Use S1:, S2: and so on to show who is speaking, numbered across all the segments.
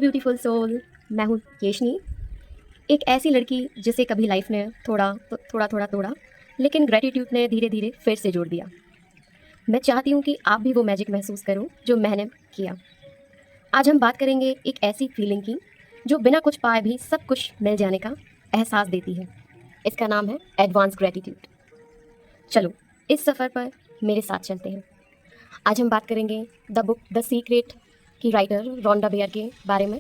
S1: Beautiful soul. मैं हूँ येशनी, एक ऐसी लड़की जिसे कभी लाइफ ने थोड़ा तोड़ा, लेकिन ग्रेटिट्यूड ने धीरे धीरे फिर से जोड़ दिया। मैं चाहती हूँ कि आप भी वो मैजिक महसूस करो जो मैंने किया। आज हम बात करेंगे एक ऐसी फीलिंग की जो बिना कुछ पाए भी सब कुछ मिल जाने का एहसास देती है। इसका नाम है एडवांस ग्रेटिट्यूड। चलो इस सफ़र पर मेरे साथ चलते हैं। आज हम बात करेंगे द बुक द सीक्रेट की राइटर रोंडा बेयर के बारे में,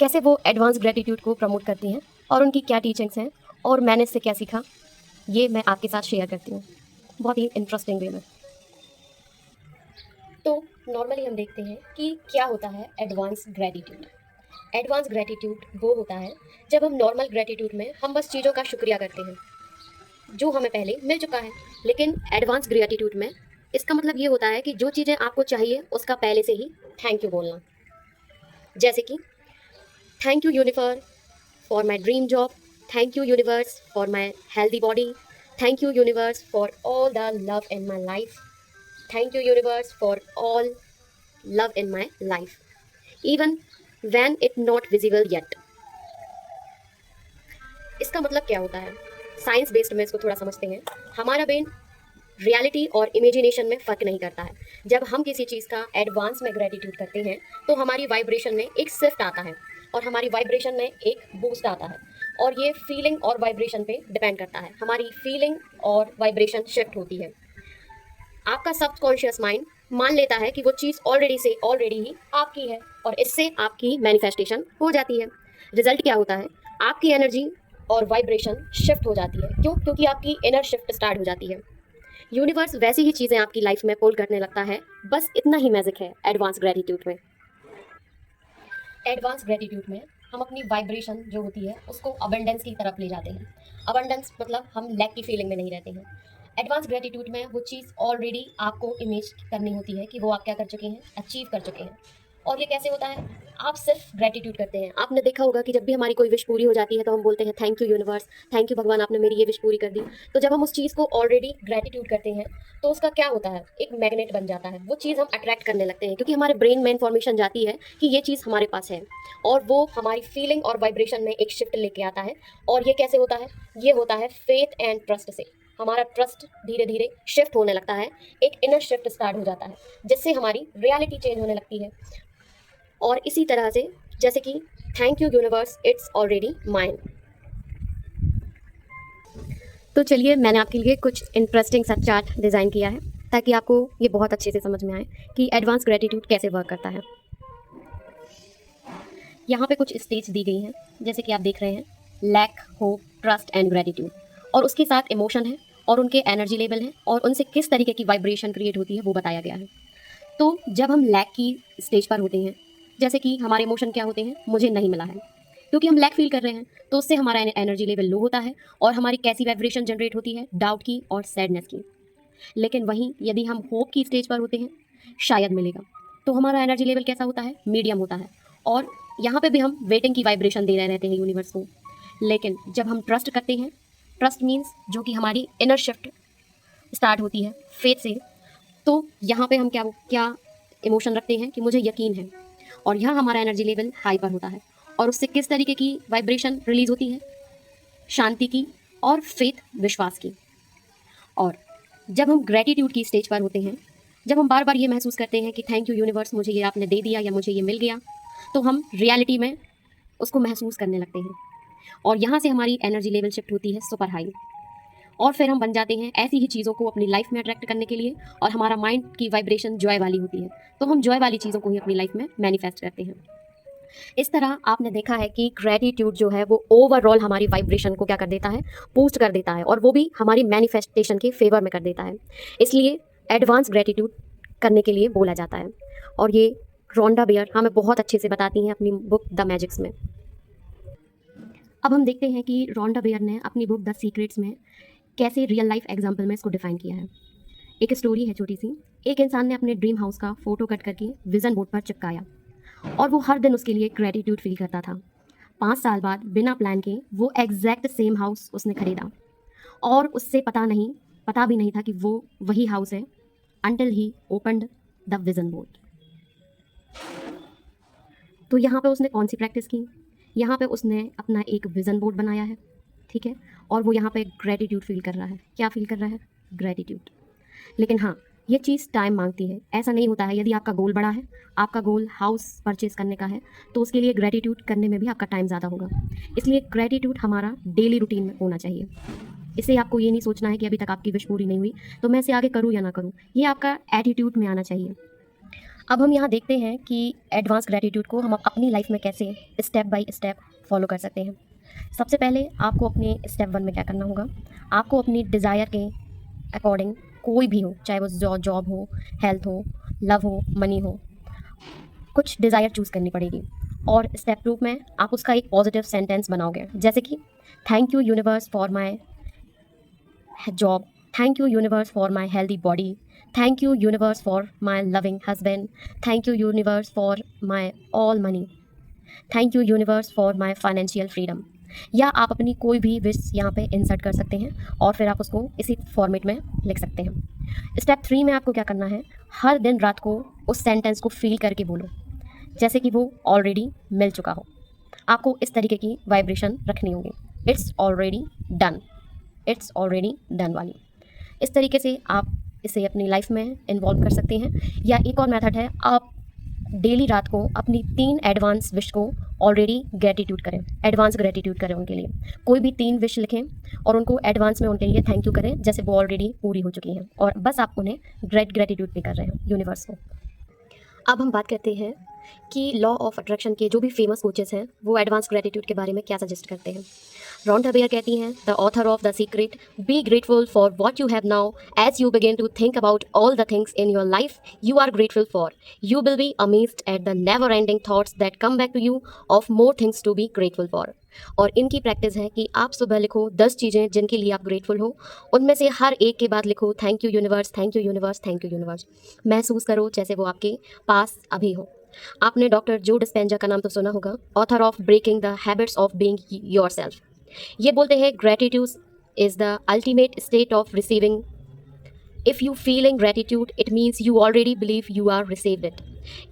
S1: कैसे वो एडवांस ग्रेटिट्यूड को प्रमोट करती हैं और उनकी क्या टीचिंग्स हैं और मैंने इससे क्या सीखा, ये मैं आपके साथ शेयर करती हूँ बहुत ही इंटरेस्टिंग वे में। तो नॉर्मली हम देखते हैं कि क्या होता है एडवांस ग्रेटिट्यूड। एडवांस ग्रेटिट्यूड वो होता है जब हम नॉर्मल ग्रेटिट्यूड में हम बस चीज़ों का शुक्रिया करते हैं जो हमें पहले मिल चुका है, लेकिन एडवांस ग्रेटिट्यूड में इसका मतलब ये होता है कि जो चीज़ें आपको चाहिए उसका पहले से ही थैंक यू बोलना। जैसे कि thank you universe for my dream job, thank you universe for my healthy body, thank you universe for all the love in my life, thank you universe for all love in my life, even when it not visible yet. इसका मतलब क्या होता है? Science based में इसको थोड़ा समझते हैं। हमारा ब्रेन रियलिटी और इमेजिनेशन में फ़र्क नहीं करता है। जब हम किसी चीज़ का एडवांस में ग्रेटिट्यूड करते हैं तो हमारी वाइब्रेशन में एक शिफ्ट आता है और हमारी वाइब्रेशन में एक बूस्ट आता है, और ये फीलिंग और वाइब्रेशन पे डिपेंड करता है। हमारी फीलिंग और वाइब्रेशन शिफ्ट होती है। आपका सबकॉन्शियस माइंड मान लेता है कि वो चीज़ ऑलरेडी ही आपकी है, और इससे आपकी मैनिफेस्टेशन हो जाती है। रिजल्ट क्या होता है? आपकी एनर्जी और वाइब्रेशन शिफ्ट हो जाती है। क्यों? क्योंकि आपकी इनर शिफ्ट स्टार्ट हो जाती है। यूनिवर्स वैसी ही चीज़ें आपकी लाइफ में पुल करने लगता है। बस इतना ही मैजिक है एडवांस ग्रेटिट्यूड में। एडवांस ग्रेटिट्यूड में हम अपनी वाइब्रेशन जो होती है उसको अबंडेंस की तरफ ले जाते हैं। अबंडेंस मतलब हम लैक की फीलिंग में नहीं रहते हैं। एडवांस ग्रेटिट्यूड में वो चीज़ ऑलरेडी आपको इमेज करनी होती है कि वो आप क्या कर चुके हैं, अचीव कर चुके हैं। और ये कैसे होता है? आप सिर्फ ग्रेटिट्यूड करते हैं। आपने देखा होगा कि जब भी हमारी कोई विश पूरी हो जाती है तो हम बोलते हैं thank you universe, thank you भगवान, आपने मेरी ये विश पूरी कर दी। तो जब हम उस चीज़ को ऑलरेडी ग्रेटिट्यूड करते हैं तो उसका क्या होता है? एक मैग्नेट बन जाता है। वो चीज़ हम अट्रैक्ट करने लगते हैं क्योंकि हमारे ब्रेन में इन्फॉर्मेशन जाती है कि ये चीज़ हमारे पास है, और वो हमारी फीलिंग और वाइब्रेशन में एक शिफ्ट लेके आता है। और ये कैसे होता है? ये होता है फेथ एंड ट्रस्ट से। हमारा ट्रस्ट धीरे धीरे शिफ्ट होने लगता है, एक इनर शिफ्ट स्टार्ट हो जाता है जिससे हमारी रियलिटी चेंज होने लगती है। और इसी तरह से जैसे कि thank you universe, it's already mine. तो चलिए मैंने आपके लिए कुछ इंटरेस्टिंग सा चार्ट डिज़ाइन किया है ताकि आपको ये बहुत अच्छे से समझ में आए कि एडवांस ग्रेटिट्यूड कैसे वर्क करता है। यहाँ पे कुछ स्टेज दी गई हैं, जैसे कि आप देख रहे हैं lack, hope, trust and gratitude, और उसके साथ इमोशन है और उनके एनर्जी लेवल हैं और उनसे किस तरीके की वाइब्रेशन क्रिएट होती है वो बताया गया है। तो जब हम लैक की स्टेज पर होते हैं, जैसे कि हमारे इमोशन क्या होते हैं? मुझे नहीं मिला है, क्योंकि हम लैक फील कर रहे हैं, तो उससे हमारा एनर्जी लेवल लो होता है और हमारी कैसी वाइब्रेशन जनरेट होती है? डाउट की और सैडनेस की। लेकिन वहीं यदि हम होप की स्टेज पर होते हैं, शायद मिलेगा, तो हमारा एनर्जी लेवल कैसा होता है? मीडियम होता है, और यहाँ पे भी हम वेटिंग की वाइब्रेशन दे रहे रहते हैं यूनिवर्स को। लेकिन जब हम ट्रस्ट करते हैं, ट्रस्ट मीन्स जो कि हमारी इनर शिफ्ट स्टार्ट होती है फेथ से, तो यहाँ पे हम क्या क्या इमोशन रखते हैं कि मुझे यकीन है, और यहाँ हमारा एनर्जी लेवल हाई पर होता है, और उससे किस तरीके की वाइब्रेशन रिलीज होती है? शांति की और फेथ, विश्वास की। और जब हम ग्रेटिट्यूड की स्टेज पर होते हैं, जब हम बार बार ये महसूस करते हैं कि थैंक यू यूनिवर्स, मुझे ये आपने दे दिया या मुझे ये मिल गया, तो हम रियलिटी में उसको महसूस करने लगते हैं, और यहाँ से हमारी एनर्जी लेवल शिफ्ट होती है सुपर हाई, और फिर हम बन जाते हैं ऐसी ही चीज़ों को अपनी लाइफ में अट्रैक्ट करने के लिए, और हमारा माइंड की वाइब्रेशन जॉय वाली होती है, तो हम जॉय वाली चीज़ों को ही अपनी लाइफ में मैनिफेस्ट करते हैं। इस तरह आपने देखा है कि ग्रेटिट्यूड जो है वो ओवरऑल हमारी वाइब्रेशन को क्या कर देता है? बूस्ट कर देता है, और वो भी हमारी मैनिफेस्टेशन के फेवर में कर देता है। इसलिए एडवांस ग्रेटिट्यूड करने के लिए बोला जाता है, और ये रोंडा बेयर हमें बहुत अच्छे से बताती हैं अपनी बुक द मैजिक्स में। अब हम देखते हैं कि रोंडा बेयर ने अपनी बुक द सीक्रेट्स में कैसे रियल लाइफ एग्जाम्पल में इसको डिफाइन किया है। एक स्टोरी है छोटी सी। एक इंसान ने अपने ड्रीम हाउस का फोटो कट करके विजन बोर्ड पर चिपकाया, और वो हर दिन उसके लिए ग्रेटिट्यूड फील करता था। 5 साल बाद बिना प्लान के वो एग्जैक्ट सेम हाउस उसने खरीदा, और उससे पता भी नहीं था कि वो वही हाउस है, until he opened the vision board. तो यहाँ पे उसने कौन सी प्रैक्टिस की? यहाँ पे उसने अपना एक विज़न बोर्ड बनाया है, ठीक है? और वो यहाँ पे ग्रैटिट्यूड फ़ील कर रहा है। क्या फ़ील कर रहा है? ग्रैटिट्यूड। लेकिन हाँ, ये चीज़ टाइम मांगती है। ऐसा नहीं होता है, यदि आपका गोल बड़ा है, आपका गोल हाउस परचेज़ करने का है, तो उसके लिए ग्रैटिट्यूड करने में भी आपका टाइम ज़्यादा होगा। इसलिए ग्रैटिट्यूड हमारा डेली रूटीन में होना चाहिए। इससे आपको ये नहीं सोचना है कि अभी तक आपकी विश पूरी नहीं हुई, तो मैं इसे आगे करूँ या ना करूँ। ये आपका एटीट्यूड में आना चाहिए। अब हम यहाँ देखते हैं कि एडवांस ग्रैटिट्यूड को हम अपनी लाइफ में कैसे स्टेप बाय स्टेप फॉलो कर सकते हैं। सबसे पहले आपको अपने स्टेप 1 में क्या करना होगा? आपको अपनी डिज़ायर के अकॉर्डिंग कोई भी हो, चाहे वो जॉब हो, हेल्थ हो, लव हो, मनी हो, कुछ डिज़ायर चूज़ करनी पड़ेगी। और स्टेप 2 में आप उसका एक पॉजिटिव सेंटेंस बनाओगे, जैसे कि thank you universe for my job, thank you universe for my healthy body, thank you universe for my loving husband, thank you universe for my all money, thank you universe for my financial freedom. या आप अपनी कोई भी wish यहाँ पे insert कर सकते हैं और फिर आप उसको इसी फॉर्मेट में लिख सकते हैं। स्टेप 3 में आपको क्या करना है? हर दिन रात को उस सेंटेंस को फील करके बोलो, जैसे कि वो ऑलरेडी मिल चुका हो। आपको इस तरीके की वाइब्रेशन रखनी होगी, it's already done, it's already done वाली। इस तरीके से आप इसे अपनी लाइफ में इन्वॉल्व कर सकते हैं। या एक और मेथड है, आप डेली रात को अपनी 3 एडवांस विश को ऑलरेडी ग्रैटिट्यूड करें, एडवांस ग्रैटिट्यूड करें उनके लिए। कोई भी 3 विश लिखें और उनको एडवांस में उनके लिए थैंक यू करें, जैसे वो ऑलरेडी पूरी हो चुकी हैं और बस आप उन्हें ग्रैटिट्यूड पे कर रहे हैं यूनिवर्स को। अब हम बात करते हैं कि लॉ ऑफ अट्रैक्शन के जो भी फेमस कोचेस हैं वो एडवांस ग्रैटिट्यूड के बारे में क्या सजेस्ट करते हैं। रॉन्डा बेयर कहती हैं, the author of the secret, be grateful for what you have now, as you begin to think about all the things in your life you are grateful for, you will be amazed at the never ending thoughts that come back to you of more things to be grateful for. और इनकी practice है कि आप सुबह लिखो 10 चीज़ें जिनके लिए आप ग्रेटफुल हो, उनमें से हर एक के बाद लिखो thank you universe, thank you universe, thank you universe. महसूस करो जैसे वो आपके पास अभी हो। आपने डॉक्टर जो डिस्पेंजा का नाम तो सुना होगा, author of breaking the habits of being yourself. ये बोलते हैं gratitude is the ultimate state of receiving. If you feeling gratitude it means you already believe you are received it.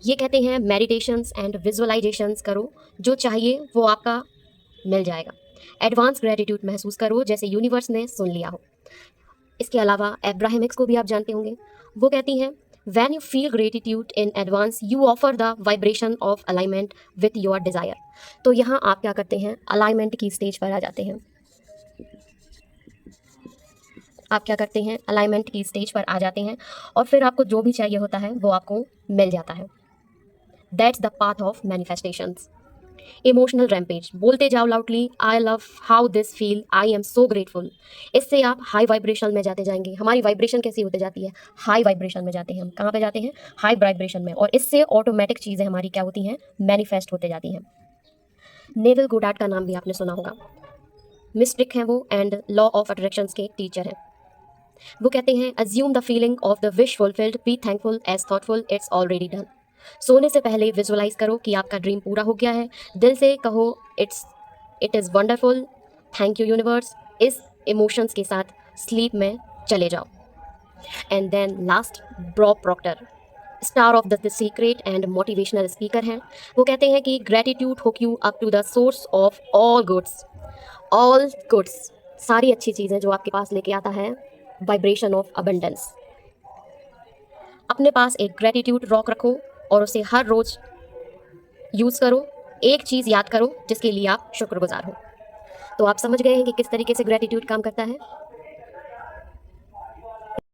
S1: ये कहते हैं मेडिटेशंस एंड विजुअलाइजेशंस करो, जो चाहिए वो आपका मिल जाएगा। एडवांस ग्रेटिट्यूड महसूस करो जैसे यूनिवर्स ने सुन लिया हो। इसके अलावा एब्राहमिक्स को भी आप जानते होंगे, वो कहती हैं when you feel gratitude in advance you offer the vibration of alignment with your desire. तो यहाँ आप क्या करते हैं? अलाइनमेंट की स्टेज पर आ जाते हैं। आप क्या करते हैं? अलाइनमेंट की स्टेज पर आ जाते हैं और फिर आपको जो भी चाहिए होता है वो आपको मिल जाता है। That's the path of manifestations. Emotional rampage, बोलते जाओ loudly, I love how this feel, I am so grateful. इससे आप हाई वाइब्रेशन में जाते जाएंगे। हमारी वाइब्रेशन कैसी होती जाती है? हाई वाइब्रेशन में जाते हैं हम। कहाँ पे जाते हैं? हाई वाइब्रेशन में। और इससे ऑटोमेटिक चीज़ें हमारी क्या होती हैं? मैनिफेस्ट होते जाती हैं। नेविल गोडार्ड का नाम भी आपने सुना होगा, मिस्टिक हैं वो एंड लॉ ऑफ अट्रैक्शंस के टीचर हैं। वो कहते हैं assume the feeling of the wish fulfilled, be thankful as thoughtful, it's already done. सोने से पहले विजुअलाइज करो कि आपका ड्रीम पूरा हो गया है। दिल से कहो it is wonderful, thank you universe. इस इमोशंस के साथ स्लीप में चले जाओ। एंड देन लास्ट, ब्रॉब Proctor, star of the secret and motivational speaker हैं। वो कहते हैं कि gratitude hook you up to the source of all goods, all goods, सारी अच्छी चीज़ें जो आपके पास लेके आता है वाइब्रेशन ऑफ अबंडेंस। अपने पास एक ग्रेटिट्यूड रॉक रखो और उसे हर रोज़ यूज़ करो। एक चीज़ याद करो जिसके लिए आप शुक्रगुजार हो। तो आप समझ गए हैं कि किस तरीके से ग्रेटिट्यूड काम करता है।